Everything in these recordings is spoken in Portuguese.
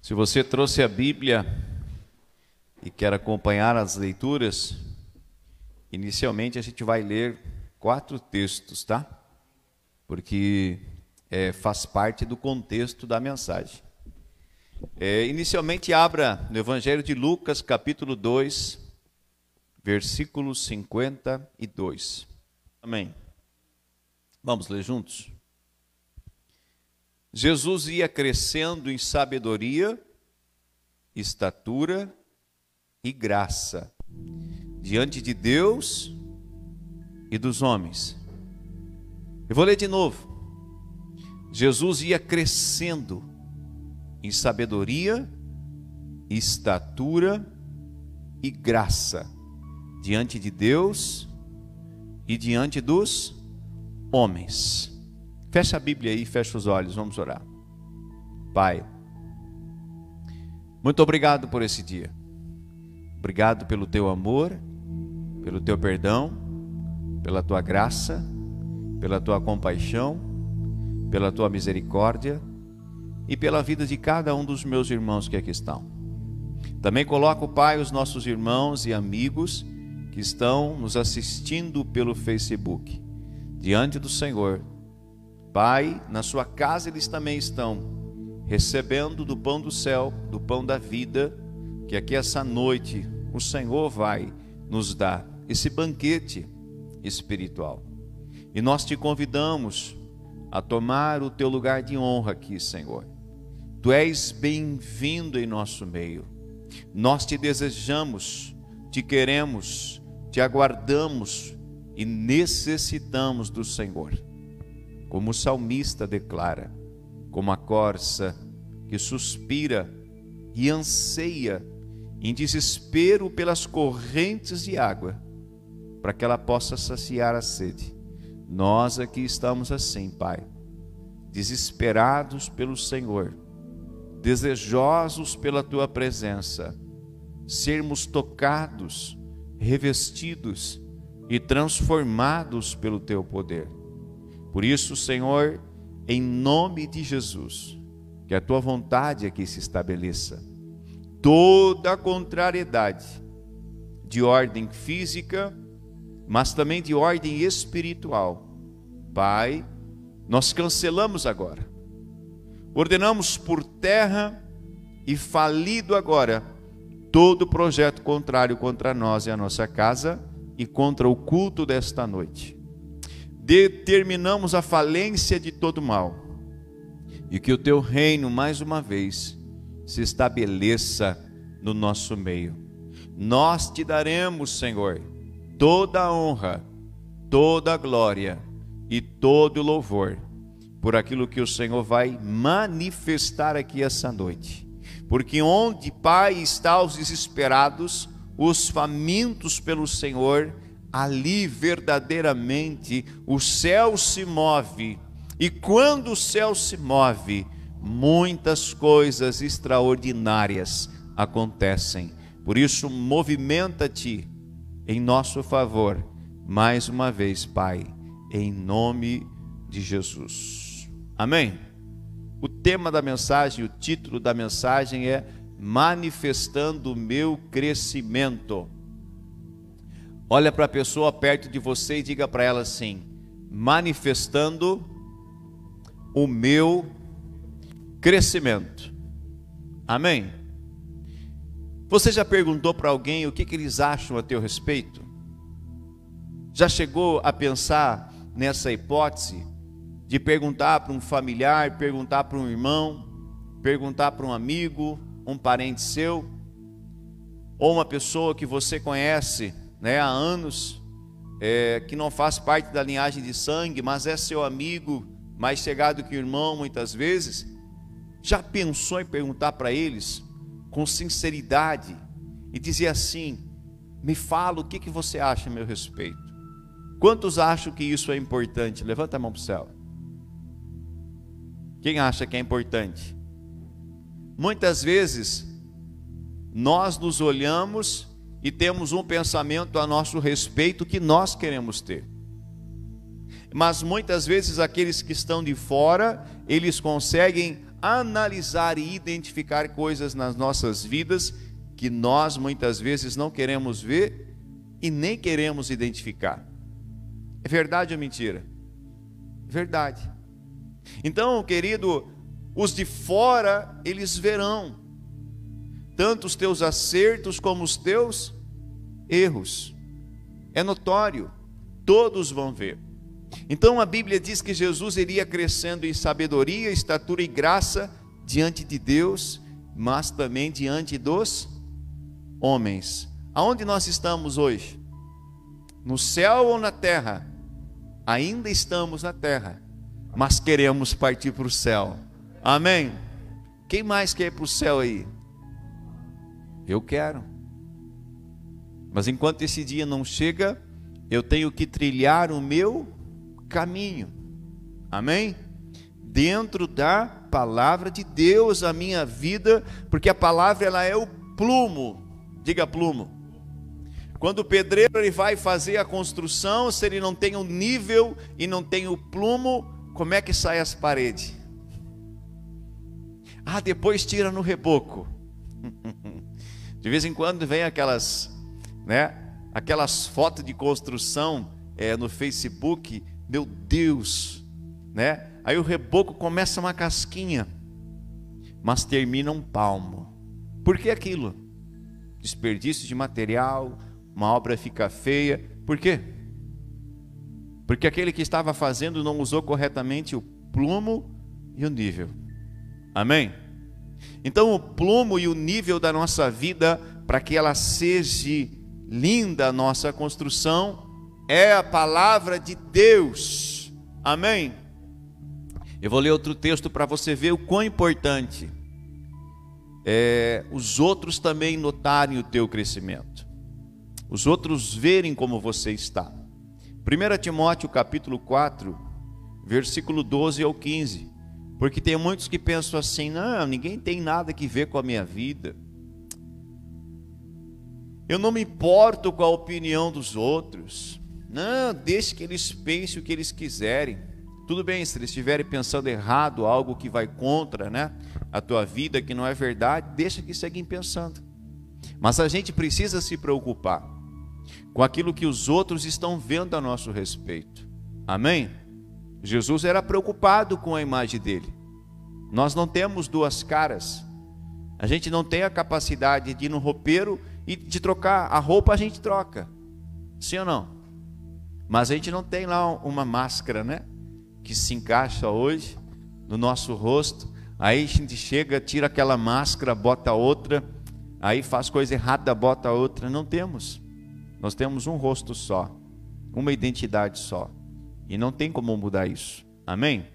Se você trouxe a Bíblia e quer acompanhar as leituras, inicialmente a gente vai ler 4 textos, tá? Porque faz parte do contexto da mensagem. Inicialmente abra no Evangelho de Lucas, capítulo 2, versículo 52. Amém. Vamos ler juntos? Jesus ia crescendo em sabedoria, estatura e graça diante de Deus e dos homens. Eu vou ler de novo. Jesus ia crescendo em sabedoria, estatura e graça diante de Deus e diante dos homens. Fecha a Bíblia aí, fecha os olhos, vamos orar. Pai, muito obrigado por esse dia. Obrigado pelo teu amor, pelo teu perdão, pela tua graça, pela tua compaixão, pela tua misericórdia e pela vida de cada um dos meus irmãos que aqui estão. Também coloco, Pai, os nossos irmãos e amigos que estão nos assistindo pelo Facebook, diante do Senhor. Pai, na sua casa eles também estão recebendo do pão do céu, do pão da vida, que aqui essa noite o Senhor vai nos dar esse banquete espiritual. E nós te convidamos a tomar o teu lugar de honra aqui, Senhor. Tu és bem-vindo em nosso meio. Nós te desejamos, te queremos, te aguardamos e necessitamos do Senhor. Como o salmista declara, como a corça que suspira e anseia em desespero pelas correntes de água, para que ela possa saciar a sede. Nós aqui estamos assim, Pai, desesperados pelo Senhor, desejosos pela Tua presença, sermos tocados, revestidos e transformados pelo Teu poder. Por isso, Senhor, em nome de Jesus, que a Tua vontade aqui se estabeleça. Toda a contrariedade de ordem física, mas também de ordem espiritual, Pai, nós cancelamos agora. Ordenamos por terra e falido agora todo projeto contrário contra nós e a nossa casa e contra o culto desta noite. Determinamos a falência de todo mal e que o teu reino mais uma vez se estabeleça no nosso meio. Nós te daremos, Senhor, toda a honra, toda a glória e todo o louvor por aquilo que o Senhor vai manifestar aqui essa noite. Porque onde, Pai, está os desesperados, os famintos pelo Senhor, ali verdadeiramente o céu se move. E quando o céu se move, muitas coisas extraordinárias acontecem. Por isso, movimenta-te em nosso favor, mais uma vez, Pai, em nome de Jesus. Amém? O tema da mensagem, o título da mensagem é Manifestando o meu crescimento. Olha para a pessoa perto de você e diga para ela assim: manifestando o meu crescimento. Amém? Você já perguntou para alguém o que eles acham a teu respeito? Já chegou a pensar nessa hipótese de perguntar para um familiar, perguntar para um irmão, perguntar para um amigo, um parente seu, ou uma pessoa que você conhece, há anos, que não faz parte da linhagem de sangue, mas é seu amigo, mais chegado que o irmão muitas vezes? Já pensou em perguntar para eles com sinceridade e dizer assim: me fala o que você acha a meu respeito? Quantos acham que isso é importante? Levanta a mão para o céu. Quem acha que é importante? Muitas vezes nós nos olhamos e temos um pensamento a nosso respeito que nós queremos ter. Mas muitas vezes aqueles que estão de fora, eles conseguem analisar e identificar coisas nas nossas vidas que nós muitas vezes não queremos ver e nem queremos identificar. É verdade ou mentira? Verdade. Então, querido, os de fora, eles verão tanto os teus acertos como os teus erros. É notório, todos vão ver. Então a Bíblia diz que Jesus iria crescendo em sabedoria, estatura e graça diante de Deus, mas também diante dos homens. Aonde nós estamos hoje? No céu ou na terra? Ainda estamos na terra, mas queremos partir para o céu. Amém? Quem mais quer ir para o céu aí? Eu quero. Mas enquanto esse dia não chega, eu tenho que trilhar o meu caminho. Amém? Dentro da palavra de Deus, a minha vida, porque a palavra ela é o plumo. Diga plumo. Quando o pedreiro ele vai fazer a construção, se ele não tem o nível e não tem o plumo, como é que sai as paredes? Ah, depois tira no reboco. De vez em quando vem aquelas fotos de construção no Facebook, meu Deus, aí o reboco começa uma casquinha, mas termina um palmo. Por que aquilo? Desperdício de material, uma obra fica feia. Por quê? Porque aquele que estava fazendo não usou corretamente o plumo e o nível. Amém? Então o plumo e o nível da nossa vida, para que ela seja linda a nossa construção, é a palavra de Deus. Amém? Eu vou ler outro texto para você ver o quão importante é os outros também notarem o teu crescimento, os outros verem como você está. 1 Timóteo capítulo 4, versículo 12 ao 15. Porque tem muitos que pensam assim: não, ninguém tem nada que ver com a minha vida, eu não me importo com a opinião dos outros, não, deixe que eles pensem o que eles quiserem. Tudo bem, se eles estiverem pensando errado, algo que vai contra a tua vida, que não é verdade, deixa que seguem pensando. Mas a gente precisa se preocupar com aquilo que os outros estão vendo a nosso respeito. Amém? Jesus era preocupado com a imagem dele. Nós não temos duas caras. A gente não tem a capacidade de ir no roupeiro e de trocar a roupa, a gente troca. Sim ou não? Mas a gente não tem lá uma máscara, que se encaixa hoje no nosso rosto. Aí a gente chega, tira aquela máscara, bota outra, aí faz coisa errada, bota outra. Não temos. Nós temos um rosto só, uma identidade só. E não tem como mudar isso. Amém?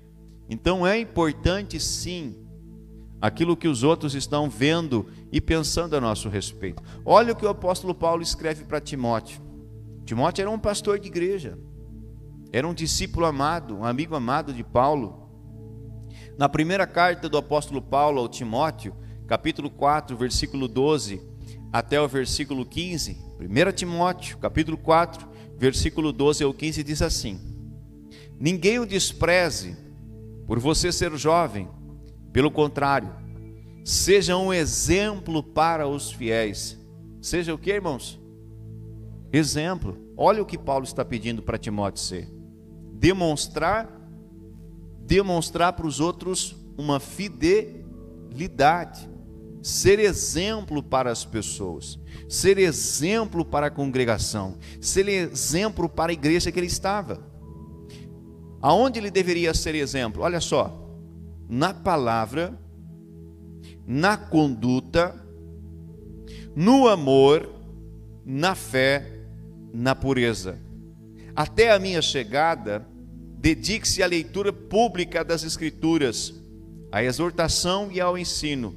Então é importante sim aquilo que os outros estão vendo e pensando a nosso respeito. Olha o que o apóstolo Paulo escreve para Timóteo. Timóteo era um pastor de igreja, era um discípulo amado, um amigo amado de Paulo. Na primeira carta do apóstolo Paulo ao Timóteo, capítulo 4, versículo 12 até o versículo 15, 1 Timóteo, capítulo 4, versículo 12 ao 15, diz assim: ninguém o despreze por você ser jovem, pelo contrário, seja um exemplo para os fiéis. Seja o que, irmãos? Exemplo. Olha o que Paulo está pedindo para Timóteo ser: demonstrar para os outros uma fidelidade, ser exemplo para as pessoas, ser exemplo para a congregação, ser exemplo para a igreja que ele estava. Aonde ele deveria ser exemplo? Olha só, na palavra, na conduta, no amor, na fé, na pureza. Até a minha chegada, dedique-se à leitura pública das Escrituras, à exortação e ao ensino.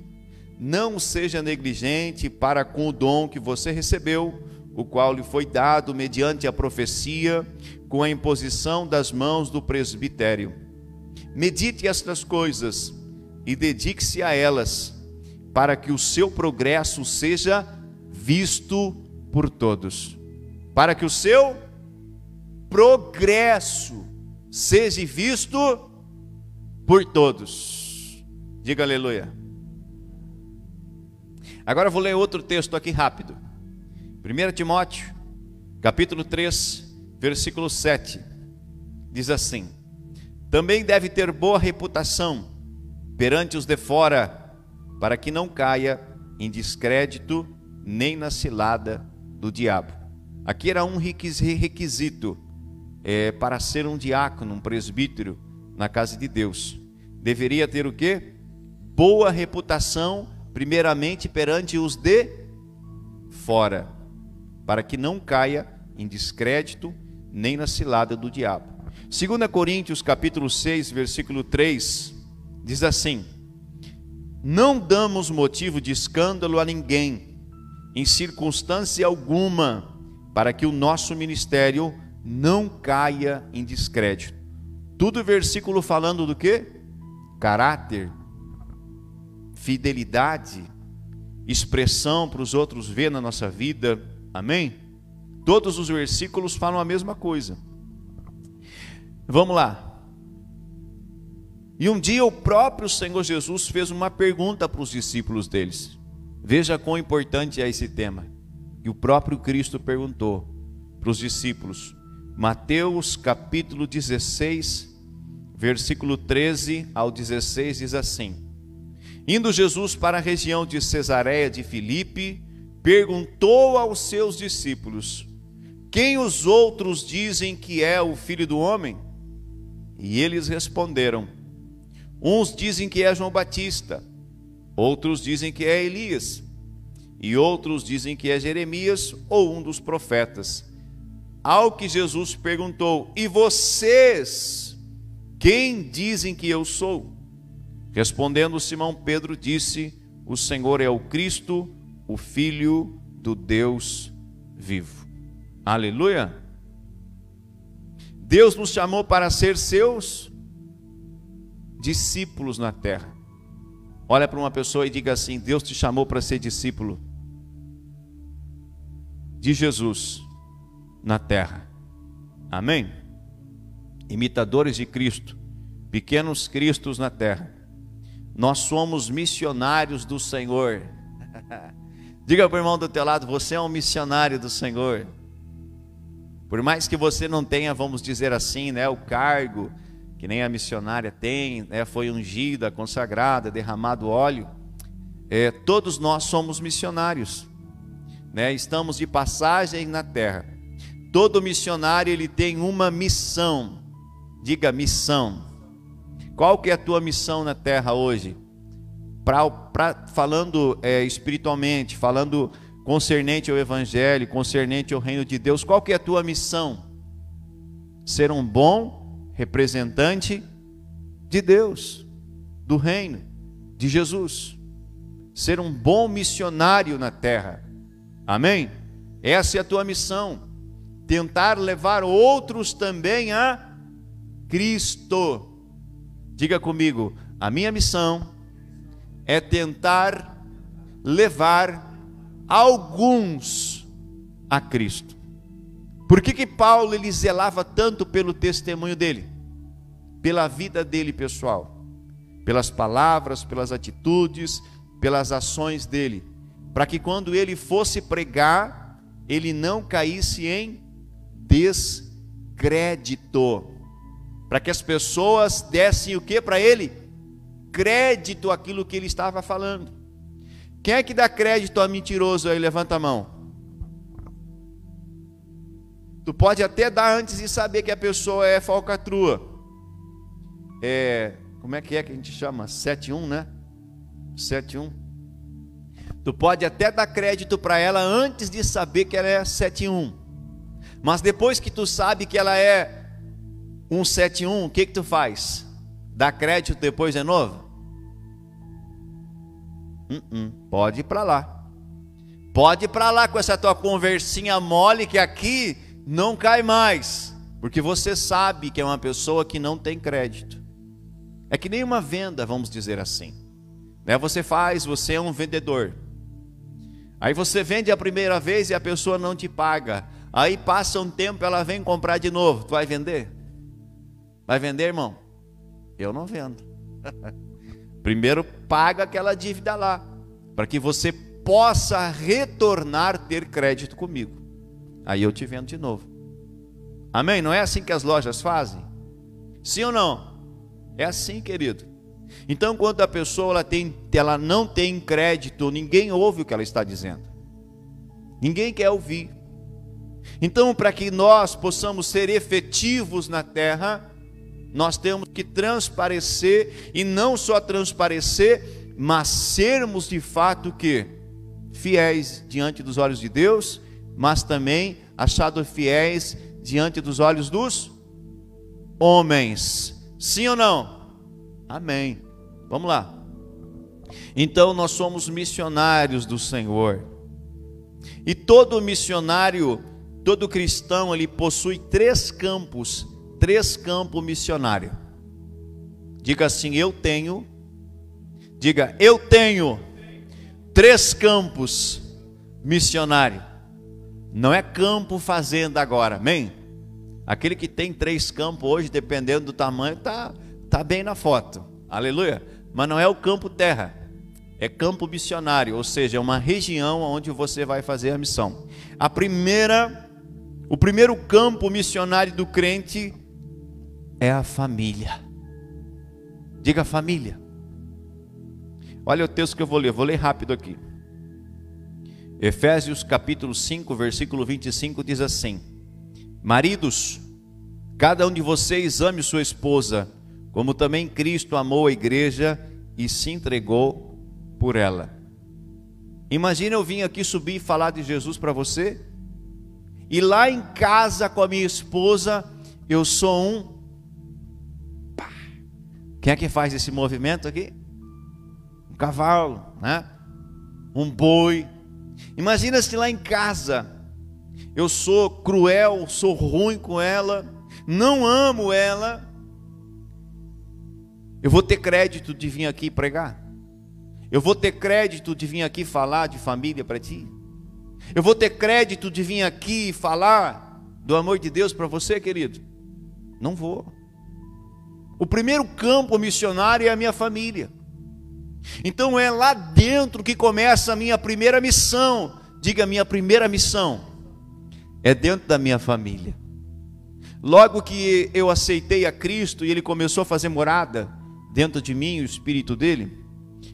Não seja negligente para com o dom que você recebeu, o qual lhe foi dado mediante a profecia, com a imposição das mãos do presbitério. Medite estas coisas e dedique-se a elas, para que o seu progresso seja visto por todos. Para que o seu progresso seja visto por todos. Diga aleluia. Agora eu vou ler outro texto aqui rápido. 1 Timóteo, capítulo 3, versículo 7. Diz assim: também deve ter boa reputação perante os de fora, para que não caia em descrédito nem na cilada do diabo. Aqui era um requisito para ser um diácono, um presbítero na casa de Deus. Deveria ter o quê? Boa reputação, primeiramente perante os de fora, para que não caia em descrédito nem na cilada do diabo. 2 Coríntios capítulo 6, versículo 3, diz assim: não damos motivo de escândalo a ninguém, em circunstância alguma, para que o nosso ministério não caia em descrédito. Tudo versículo falando do quê? Caráter, fidelidade, expressão para os outros ver na nossa vida, amém? Todos os versículos falam a mesma coisa. Vamos lá. E um dia o próprio Senhor Jesus fez uma pergunta para os discípulos deles. Veja quão importante é esse tema. E o próprio Cristo perguntou para os discípulos. Mateus capítulo 16, versículo 13 ao 16 diz assim: indo Jesus para a região de Cesareia de Filipe, perguntou aos seus discípulos: quem os outros dizem que é o Filho do Homem? E eles responderam: uns dizem que é João Batista, outros dizem que é Elias, e outros dizem que é Jeremias ou um dos profetas. Ao que Jesus perguntou: e vocês, quem dizem que eu sou? Respondendo Simão Pedro disse: o Senhor é o Cristo, o Filho do Deus vivo. Aleluia! Deus nos chamou para ser seus discípulos na terra. Olha para uma pessoa e diga assim: Deus te chamou para ser discípulo de Jesus na terra. Amém? Imitadores de Cristo, pequenos cristos na terra. Nós somos missionários do Senhor. Diga para o irmão do teu lado: você é um missionário do Senhor. Por mais que você não tenha, vamos dizer assim, né, o cargo que nem a missionária tem, né, foi ungida, consagrada, derramado óleo, todos nós somos missionários, né, estamos de passagem na terra. Todo missionário ele tem uma missão. Diga missão. Qual que é a tua missão na terra hoje? Falando espiritualmente, falando concernente ao Evangelho, concernente ao reino de Deus, qual que é a tua missão? Ser um bom representante de Deus, do reino de Jesus. Ser um bom missionário na terra. Amém? Essa é a tua missão. Tentar levar outros também a Cristo. Diga comigo: a minha missão é tentar levar alguns a Cristo. Por que Paulo ele zelava tanto pelo testemunho dele? Pela vida dele pessoal, pelas palavras, pelas atitudes, pelas ações dele, para que quando ele fosse pregar, ele não caísse em descrédito, para que as pessoas dessem o que para ele? Crédito àquilo que ele estava falando. Quem é que dá crédito a mentiroso aí? Levanta a mão. Tu pode até dar antes de saber que a pessoa é falcatrua. Como é que a gente chama? 7-1, né? 7-1. Tu pode até dar crédito para ela antes de saber que ela é 7-1. Mas depois que tu sabe que ela é 171, o que tu faz? Dá crédito depois de novo? Pode ir para lá. Pode ir para lá com essa tua conversinha mole, que aqui não cai mais. Porque você sabe que é uma pessoa que não tem crédito. É que nem uma venda, vamos dizer assim, né? Você é um vendedor. Aí você vende a primeira vez e a pessoa não te paga. Aí passa um tempo, ela vem comprar de novo. Tu vai vender? Vai vender, irmão? Eu não vendo. Primeiro paga aquela dívida lá, para que você possa retornar ter crédito comigo. Aí eu te vendo de novo. Amém? Não é assim que as lojas fazem? Sim ou não? É assim, querido. Então, quando a pessoa ela não tem crédito, ninguém ouve o que ela está dizendo. Ninguém quer ouvir. Então, para que nós possamos ser efetivos na terra, nós temos que transparecer, e não só transparecer, mas sermos de fato que fiéis diante dos olhos de Deus, mas também achados fiéis diante dos olhos dos homens. Sim ou não? Amém. Vamos lá. Então nós somos missionários do Senhor. E todo missionário, todo cristão, ele possui três campos missionários. Diga assim, eu tenho. Diga, eu tenho 3 campos missionários. Não é campo fazenda agora, amém? Aquele que tem 3 campos hoje, dependendo do tamanho, tá bem na foto, aleluia. Mas não é o campo terra, é campo missionário, ou seja, é uma região onde você vai fazer a missão. O primeiro campo missionário do crente é a família. Diga família. Olha o texto que eu vou ler rápido aqui. Efésios capítulo 5, versículo 25 diz assim: maridos, cada um de vocês ame sua esposa, como também Cristo amou a igreja e se entregou por ela. Imagina eu vim aqui subir e falar de Jesus para você, e lá em casa com a minha esposa, eu sou um... Quem é que faz esse movimento aqui? Um cavalo, né? Um boi. Imagina se lá em casa eu sou cruel, sou ruim com ela, não amo ela. Eu vou ter crédito de vir aqui pregar? Eu vou ter crédito de vir aqui falar de família para ti? Eu vou ter crédito de vir aqui falar do amor de Deus para você, querido? Não vou. O primeiro campo missionário é a minha família. Então é lá dentro que começa a minha primeira missão. Diga, minha primeira missão é dentro da minha família. Logo que eu aceitei a Cristo e Ele começou a fazer morada dentro de mim, o Espírito dele,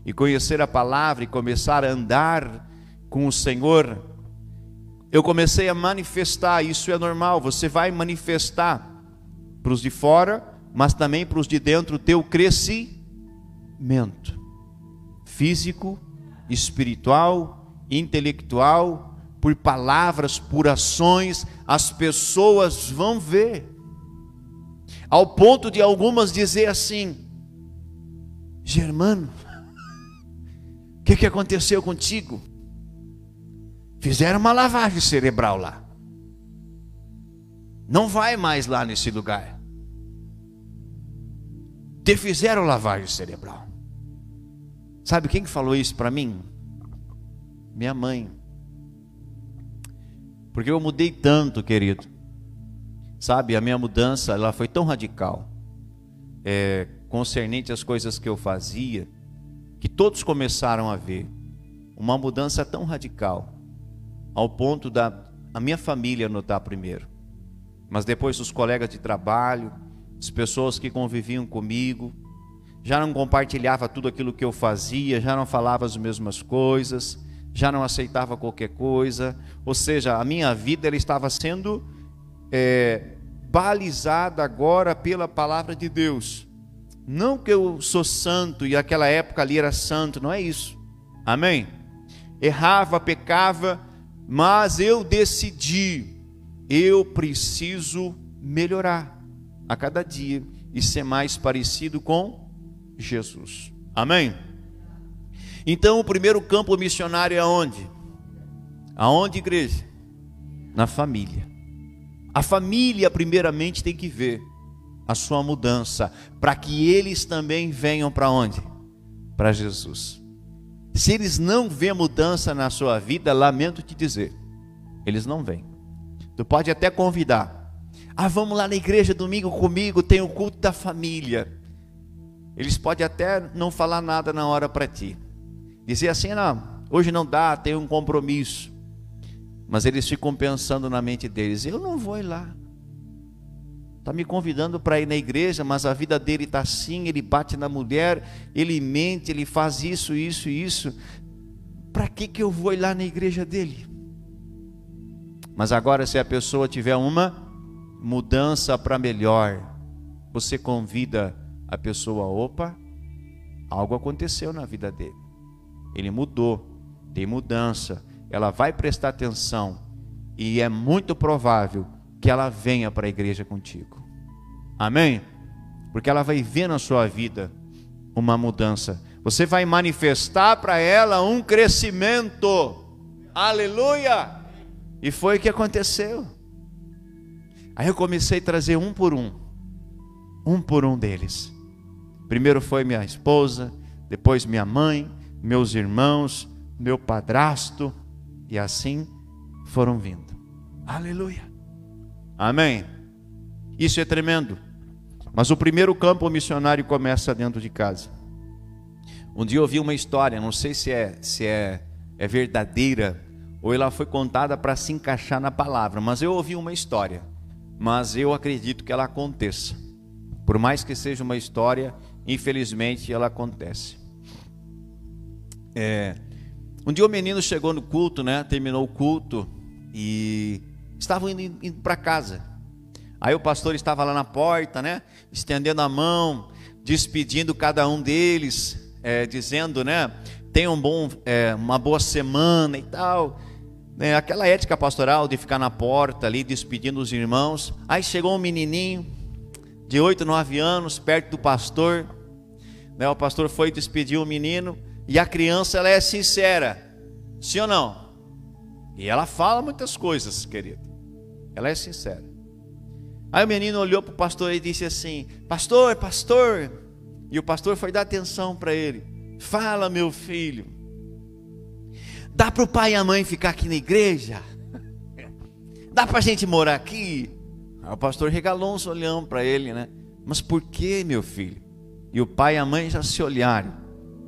e conhecer a palavra e começar a andar com o Senhor, eu comecei a manifestar. Isso é normal, você vai manifestar para os de fora, mas também para os de dentro, o teu crescimento físico, espiritual, intelectual, por palavras, por ações. As pessoas vão ver, ao ponto de algumas dizer assim: Germano, o que aconteceu contigo? Fizeram uma lavagem cerebral lá, não vai mais lá nesse lugar. Te fizeram lavagem cerebral. Sabe quem falou isso para mim? Minha mãe. Porque eu mudei tanto, querido. Sabe, a minha mudança, ela foi tão radical, concernente às coisas que eu fazia, que todos começaram a ver uma mudança tão radical, ao ponto da a minha família notar primeiro, mas depois os colegas de trabalho, as pessoas que conviviam comigo, já não compartilhava tudo aquilo que eu fazia, já não falava as mesmas coisas, já não aceitava qualquer coisa. Ou seja, a minha vida ela estava sendo balizada agora pela palavra de Deus. Não que eu sou santo e aquela época ali era santo, não é isso. Amém? Errava, pecava, mas eu decidi, eu preciso melhorar a cada dia e ser mais parecido com Jesus. Amém? Então o primeiro campo missionário é aonde? Aonde, igreja? Na família. A família primeiramente tem que ver a sua mudança, para que eles também venham para onde? Para Jesus. Se eles não vêem mudança na sua vida, lamento te dizer, eles não vêm. Tu pode até convidar: vamos lá na igreja domingo comigo, tem o culto da família. Eles podem até não falar nada na hora para ti. Dizer assim, não, hoje não dá, tem um compromisso. Mas eles ficam pensando na mente deles, eu não vou ir lá. Está me convidando para ir na igreja, mas a vida dele está assim, ele bate na mulher, ele mente, ele faz isso, isso e isso. Para que eu vou ir lá na igreja dele? Mas agora, se a pessoa tiver uma mudança para melhor, você convida a pessoa, opa, algo aconteceu na vida dele. Ele mudou, tem mudança, ela vai prestar atenção e é muito provável que ela venha para a igreja contigo. Amém? Porque ela vai ver na sua vida uma mudança. Você vai manifestar para ela um crescimento. Aleluia! E foi o que aconteceu. Aí eu comecei a trazer um por um deles. Primeiro foi minha esposa, depois minha mãe, meus irmãos, meu padrasto, e assim foram vindo. Aleluia! Amém? Isso é tremendo. Mas o primeiro campo missionário começa dentro de casa. Um dia eu ouvi uma história, não sei se é verdadeira, ou ela foi contada para se encaixar na palavra, mas eu ouvi uma história, mas eu acredito que ela aconteça. Por mais que seja uma história, infelizmente ela acontece. Um dia o menino chegou no culto, né? Terminou o culto e estavam indo para casa. Aí o pastor estava lá na porta, né? Estendendo a mão, despedindo cada um deles, dizendo, né? Tenham uma boa semana e tal. Aquela ética pastoral de ficar na porta ali, despedindo os irmãos. Aí chegou um menininho de 8, 9 anos, perto do pastor. O pastor foi despedir o menino. E a criança, ela é sincera. Sim ou não? E ela fala muitas coisas, querido. Ela é sincera. Aí o menino olhou para o pastor e disse assim: pastor, pastor. E o pastor foi dar atenção para ele. Fala, meu filho. Dá para o pai e a mãe ficar aqui na igreja? Dá para a gente morar aqui? Aí o pastor regalou uns olhão para ele, né? Mas por que, meu filho? E o pai e a mãe já se olharam,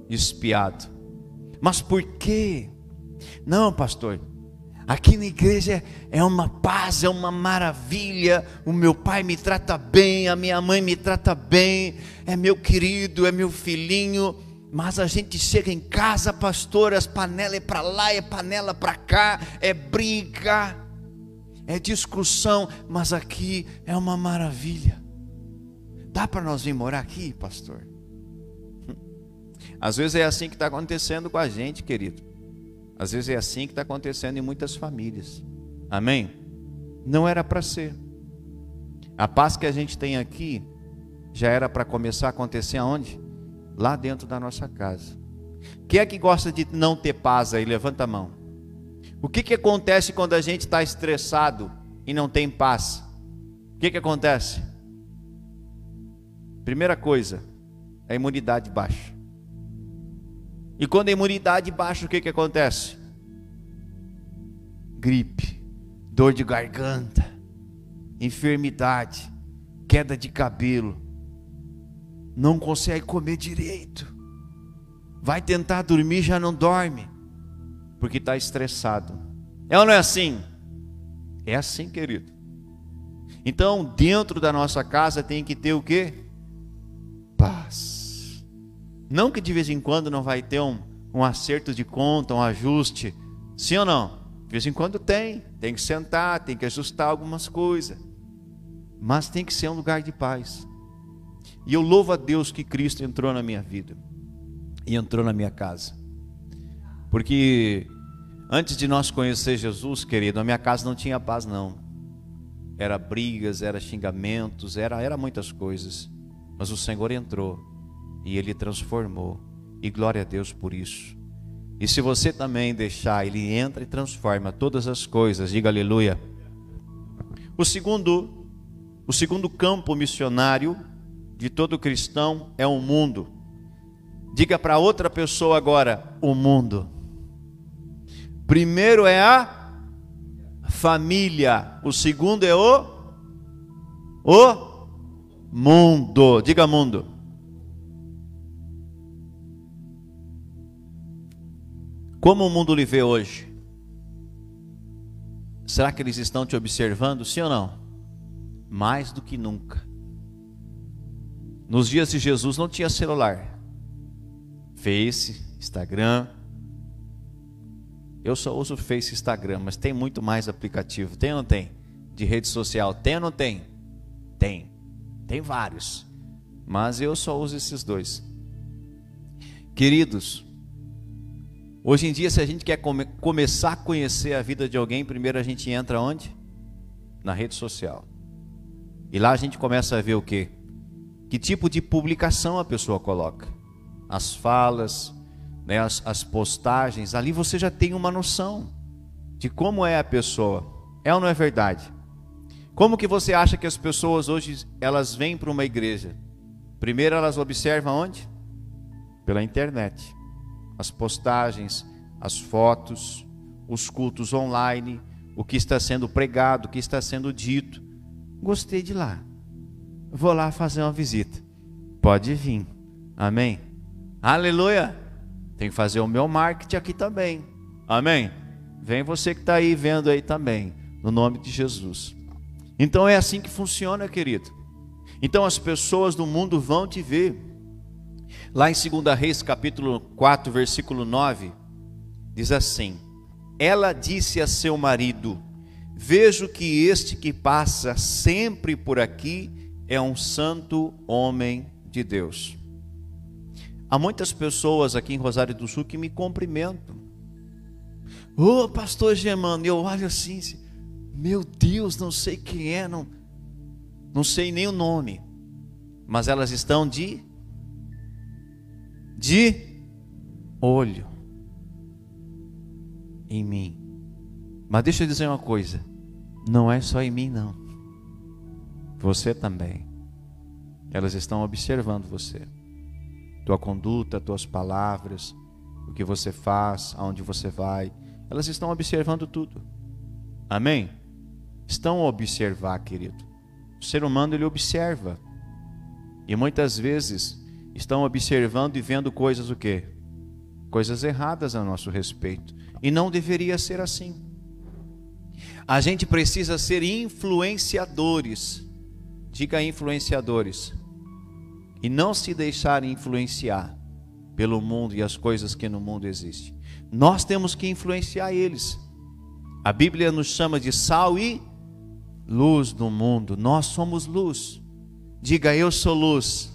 espiado. Mas por quê? Não, pastor, aqui na igreja é uma paz, é uma maravilha. O meu pai me trata bem, a minha mãe me trata bem, é meu querido, é meu filhinho. Mas a gente chega em casa, pastor, as panelas é para lá, é panela para cá, é briga, é discussão, mas aqui é uma maravilha. Dá para nós vir morar aqui, pastor? Às vezes é assim que está acontecendo com a gente, querido. Às vezes é assim que está acontecendo em muitas famílias. Amém? Não era para ser. A paz que a gente tem aqui já era para começar a acontecer aonde? Lá dentro da nossa casa. Quem é que gosta de não ter paz aí? Levanta a mão. O que acontece quando a gente está estressado e não tem paz? O que acontece? Primeira coisa, a imunidade baixa. E quando a imunidade baixa, o que acontece? Gripe, dor de garganta, enfermidade, queda de cabelo, não consegue comer direito, vai tentar dormir, já não dorme, porque está estressado. É ou não é assim? É assim, querido. Então, dentro da nossa casa tem que ter o quê? Paz. Não que de vez em quando não vai ter um acerto de conta, um ajuste. Sim ou não? De vez em quando tem que sentar, tem que ajustar algumas coisas. Mas tem que ser um lugar de paz. E eu louvo a Deus que Cristo entrou na minha vida e entrou na minha casa. Porque antes de nós conhecer Jesus, querido, a minha casa não tinha paz não. Era brigas, era xingamentos, era muitas coisas. Mas o Senhor entrou e Ele transformou. E glória a Deus por isso. E se você também deixar, Ele entra e transforma todas as coisas. Diga aleluia. O segundo campo missionário de todo cristão é o mundo. Diga para outra pessoa agora: o mundo. Primeiro é a família. O segundo é o mundo. Diga mundo. Como o mundo lhe vê hoje? Será que eles estão te observando, sim ou não? Mais do que nunca. Nos dias de Jesus não tinha celular, Face, Instagram. Eu só uso Face e Instagram, mas tem muito mais aplicativo. Tem ou não tem? De rede social, tem ou não tem? Tem vários, mas eu só uso esses dois. Queridos, hoje em dia, se a gente quer começar a conhecer a vida de alguém, primeiro a gente entra onde? Na rede social. E lá a gente começa a ver o quê? Que tipo de publicação a pessoa coloca. As falas, né, as postagens. Ali você já tem uma noção de como é a pessoa. É ou não é verdade? Como que você acha que as pessoas hoje, elas vêm para uma igreja? Primeiro elas observam onde? Pela internet. As postagens, as fotos, os cultos online, o que está sendo pregado, o que está sendo dito. Gostei de lá, vou lá fazer uma visita. Pode vir, amém? Aleluia! Tem que fazer o meu marketing aqui também, amém? Vem você que está aí vendo aí também, no nome de Jesus. Então é assim que funciona, querido. Então as pessoas do mundo vão te ver. Lá em 2 Reis capítulo 4 versículo 9, diz assim: ela disse a seu marido: vejo que este que passa sempre por aqui é um santo homem de Deus. Há muitas pessoas aqui em Rosário do Sul que me cumprimentam. Ô pastor Germano, eu olho assim, meu Deus, não sei quem é, não sei nem o nome, mas elas estão de olho em mim. Mas deixa eu dizer uma coisa, não é só em mim não, você também. Elas estão observando você, tua conduta, tuas palavras, o que você faz, aonde você vai. Elas estão observando tudo, amém? Estão a observar, querido. O ser humano, ele observa, e muitas vezes estão observando e vendo coisas o quê? Coisas erradas a nosso respeito, e não deveria ser assim. A gente precisa ser influenciadores, diga influenciadores, e não se deixar influenciar pelo mundo e as coisas que no mundo existem. Nós temos que influenciar eles. A Bíblia nos chama de sal e luz do mundo. Nós somos luz. Diga, eu sou luz.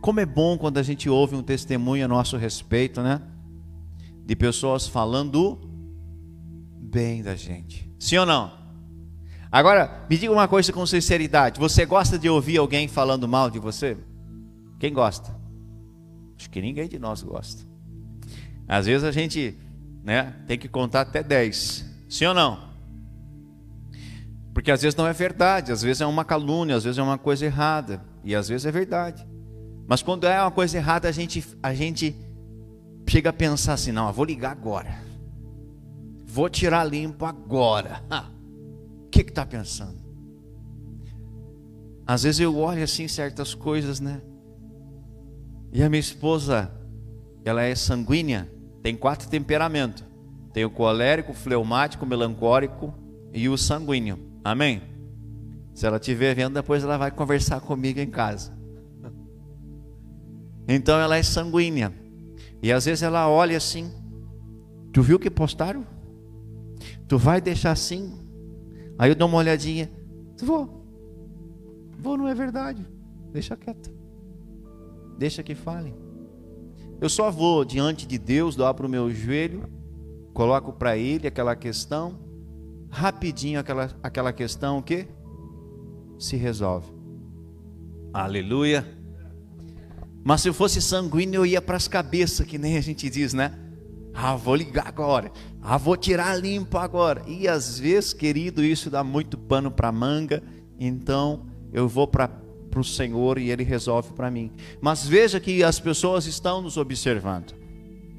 Como é bom quando a gente ouve um testemunho a nosso respeito, né? De pessoas falando bem da gente. Sim ou não? Agora, me diga uma coisa com sinceridade. Você gosta de ouvir alguém falando mal de você? Quem gosta? Acho que ninguém de nós gosta. Às vezes a gente, né, tem que contar até 10. Sim ou não? Porque às vezes não é verdade, às vezes é uma calúnia, às vezes é uma coisa errada, e às vezes é verdade. Mas quando é uma coisa errada, a gente chega a pensar assim: não, eu vou ligar agora, vou tirar limpo agora. O que está pensando? Às vezes eu olho assim certas coisas, né? E a minha esposa, ela é sanguínea, tem 4 temperamentos. Tem o colérico, o fleumático, o melancólico e o sanguíneo. Amém? Se ela estiver vendo, depois ela vai conversar comigo em casa. Então ela é sanguínea. E às vezes ela olha assim: tu viu que postaram? Tu vai deixar assim? Aí eu dou uma olhadinha: vou, não é verdade, deixa quieto, deixa que fale. Eu só vou diante de Deus, dobro o meu joelho, coloco para Ele aquela questão, rapidinho aquela questão, o que? Se resolve. Aleluia. Mas se eu fosse sanguíneo, eu ia para as cabeças, que nem a gente diz, né? Vou ligar agora, vou tirar limpo agora. E às vezes, querido, isso dá muito pano para manga. Então eu vou para o Senhor e Ele resolve para mim. Mas veja que as pessoas estão nos observando.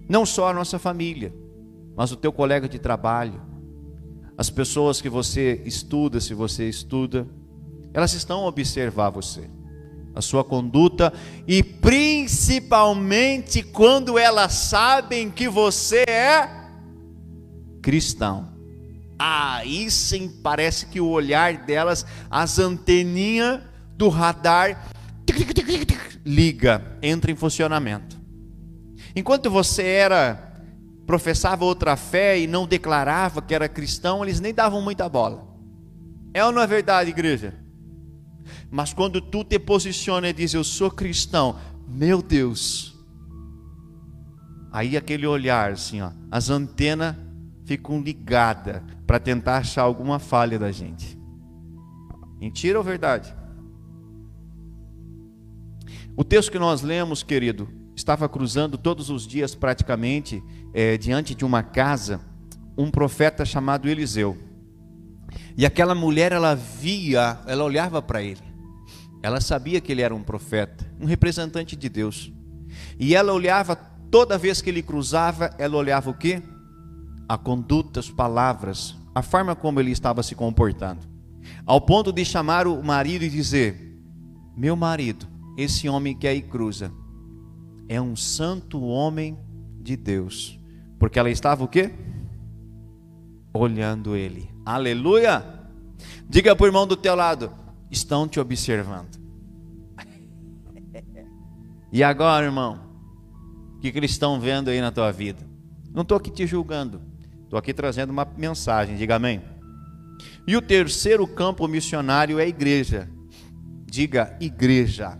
Não só a nossa família, mas o teu colega de trabalho, as pessoas que você estuda, se você estuda, elas estão a observar você. a sua conduta, e principalmente quando elas sabem que você é cristão. Aí sim parece que o olhar delas, as anteninhas do radar liga, entra em funcionamento. Enquanto você professava outra fé e não declarava que era cristão, eles nem davam muita bola. É ou não é verdade, igreja? Mas quando tu te posiciona e diz, eu sou cristão, meu Deus, aí aquele olhar assim, ó, as antenas ficam ligadas para tentar achar alguma falha da gente. Mentira ou verdade? O texto que nós lemos, querido, estava cruzando todos os dias praticamente, diante de uma casa, um profeta chamado Eliseu. E aquela mulher, ela olhava para ele. Ela sabia que ele era um profeta, um representante de Deus. E ela olhava, toda vez que ele cruzava, ela olhava o quê? A conduta, as palavras, a forma como ele estava se comportando. Ao ponto de chamar o marido e dizer, meu marido, esse homem que aí cruza, é um santo homem de Deus. Porque ela estava o quê? Olhando ele. Aleluia! Diga para o irmão do teu lado, estão te observando. E agora, irmão, o que eles estão vendo aí na tua vida? Não estou aqui te julgando, estou aqui trazendo uma mensagem, diga amém. E o terceiro campo missionário é a igreja. Diga, igreja.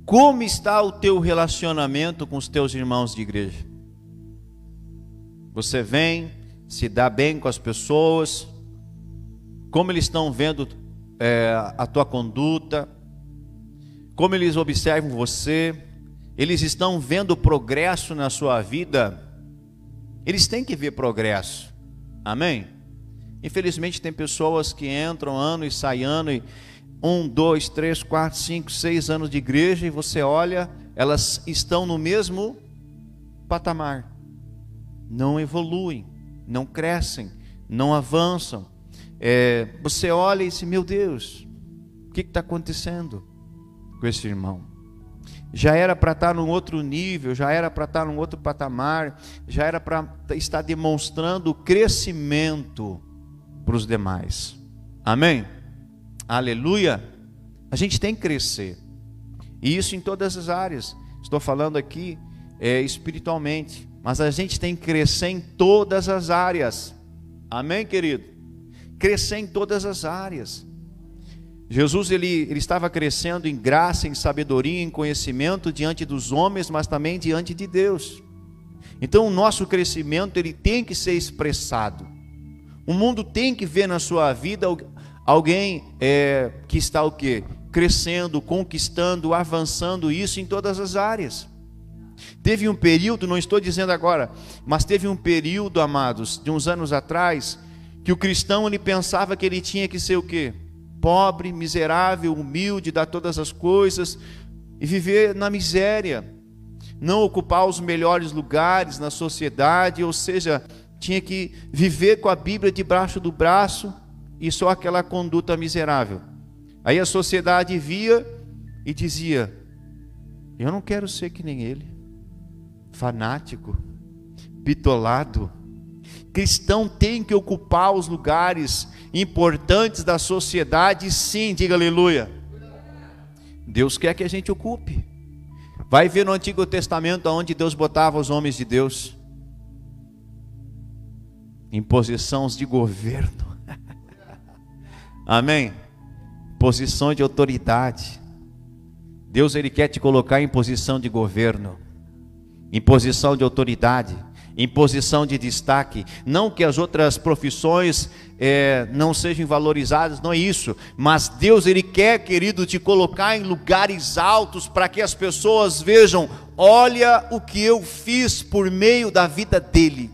Como está o teu relacionamento com os teus irmãos de igreja? Você vem, se dá bem com as pessoas? Como eles estão vendo a tua conduta? Como eles observam você? Eles estão vendo progresso na sua vida? Eles têm que ver progresso. Amém? Infelizmente tem pessoas que entram ano e saem ano, e 1, 2, 3, 4, 5, 6 anos de igreja, e você olha, elas estão no mesmo patamar. Não evoluem, não crescem, não avançam. Você olha e diz, meu Deus, o que está acontecendo com esse irmão? Já era para estar num outro nível, já era para estar num outro patamar, já era para estar demonstrando crescimento para os demais. Amém? Aleluia! A gente tem que crescer, e isso em todas as áreas. Estou falando aqui espiritualmente, mas a gente tem que crescer em todas as áreas. Amém, querido? Crescer em todas as áreas. Jesus ele estava crescendo em graça, em sabedoria, em conhecimento diante dos homens, mas também diante de Deus. Então o nosso crescimento ele tem que ser expressado. O mundo tem que ver na sua vida alguém que está o quê? Crescendo, conquistando, avançando, isso em todas as áreas. Teve um período, não estou dizendo agora, mas teve um período, amados, de uns anos atrás, que o cristão ele pensava que ele tinha que ser o quê? Pobre, miserável, humilde, dar todas as coisas e viver na miséria, não ocupar os melhores lugares na sociedade, ou seja, tinha que viver com a Bíblia debaixo do braço e só aquela conduta miserável. Aí a sociedade via e dizia, eu não quero ser que nem ele, fanático, bitolado. Cristão tem que ocupar os lugares importantes da sociedade, sim, diga aleluia. Deus quer que a gente ocupe. Vai ver no Antigo Testamento onde Deus botava os homens de Deus em posições de governo. Amém? Posição de autoridade. Deus ele quer te colocar em posição de governo, em posição de autoridade, em posição de destaque. Não que as outras profissões não sejam valorizadas, não é isso, mas Deus ele quer, querido, te colocar em lugares altos para que as pessoas vejam, olha o que eu fiz por meio da vida dele,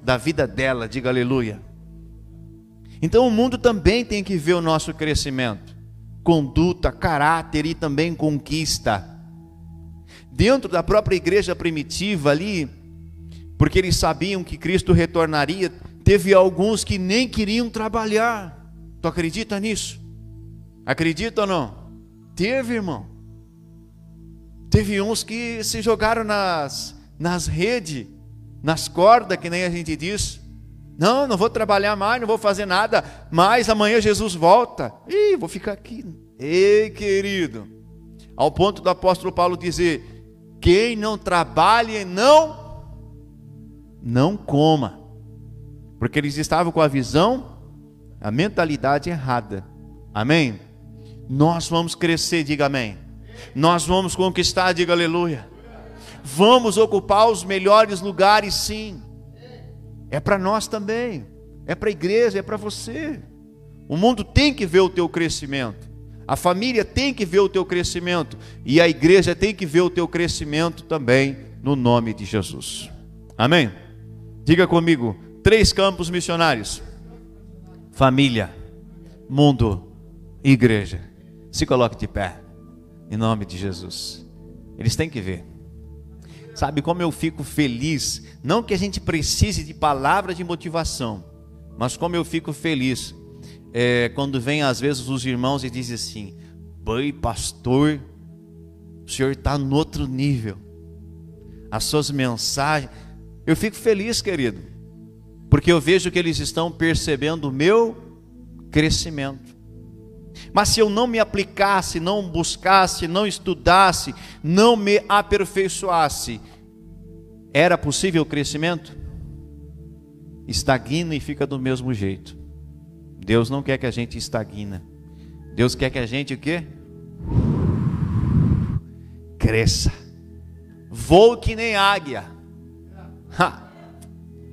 da vida dela, diga aleluia. Então o mundo também tem que ver o nosso crescimento, conduta, caráter e também conquista. Dentro da própria igreja primitiva ali, porque eles sabiam que Cristo retornaria, teve alguns que nem queriam trabalhar. Tu acredita nisso? Acredita ou não? Teve, irmão. Teve uns que se jogaram nas redes, nas cordas, que nem a gente diz. Não vou trabalhar mais, não vou fazer nada mais, amanhã Jesus volta. Ih, vou ficar aqui. Ei, querido, ao ponto do apóstolo Paulo dizer: quem não trabalha, não coma. Porque eles estavam com a visão, a mentalidade errada. Amém? Nós vamos crescer, diga amém. Nós vamos conquistar, diga aleluia. Vamos ocupar os melhores lugares, sim. É para nós também, é para a igreja, é para você. O mundo tem que ver o teu crescimento, a família tem que ver o teu crescimento, e a igreja tem que ver o teu crescimento também, no nome de Jesus. Amém? Diga comigo, 3 campos missionários: família, mundo e igreja. Se coloque de pé, em nome de Jesus. Eles têm que ver. Sabe como eu fico feliz? Não que a gente precise de palavras de motivação, mas como eu fico feliz quando vem às vezes os irmãos e dizem assim: "Pai, pastor, o senhor está no outro nível. As suas mensagens..." Eu fico feliz, querido, porque eu vejo que eles estão percebendo o meu crescimento. Mas se eu não me aplicasse, não buscasse, não estudasse, não me aperfeiçoasse, era possível o crescimento? Estagna e fica do mesmo jeito. Deus não quer que a gente estagna. Deus quer que a gente o quê? Cresça. Voe que nem águia.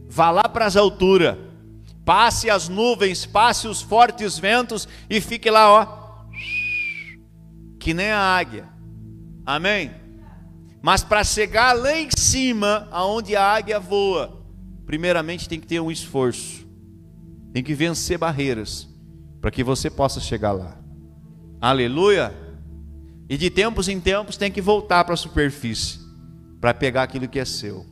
Vá lá para as alturas. Passe as nuvens, passe os fortes ventos e fique lá, ó, que nem a águia. Amém? Mas para chegar lá em cima, aonde a águia voa, primeiramente tem que ter um esforço. Tem que vencer barreiras para que você possa chegar lá. Aleluia! E de tempos em tempos tem que voltar para a superfície para pegar aquilo que é seu.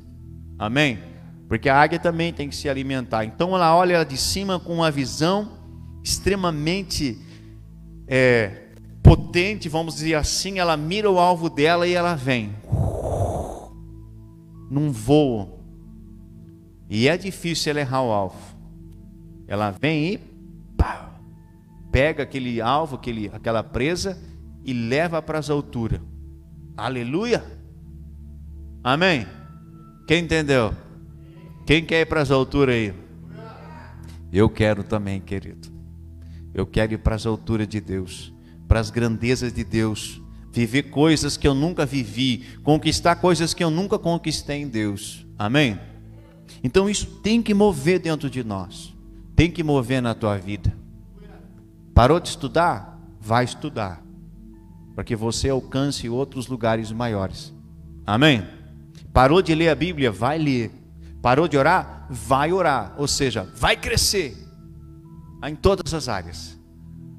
Amém? Porque a águia também tem que se alimentar. Então ela olha de cima com uma visão extremamente potente, vamos dizer assim. Ela mira o alvo dela e ela vem num voo. E é difícil ela errar o alvo. Ela vem e pá, pega aquele alvo, aquela presa e leva para as alturas. Aleluia! Amém? Quem entendeu? Quem quer ir para as alturas aí? Eu quero também, querido. Eu quero ir para as alturas de Deus, para as grandezas de Deus, viver coisas que eu nunca vivi, conquistar coisas que eu nunca conquistei em Deus. Amém? Então isso tem que mover dentro de nós, tem que mover na tua vida. Parou de estudar? Vai estudar, para que você alcance outros lugares maiores. Amém? Parou de ler a Bíblia? Vai ler. Parou de orar? Vai orar. Ou seja, vai crescer em todas as áreas.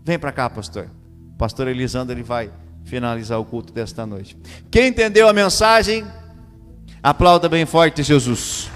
Vem para cá, pastor. Pastor Elisandro, ele vai finalizar o culto desta noite. Quem entendeu a mensagem, aplauda bem forte Jesus.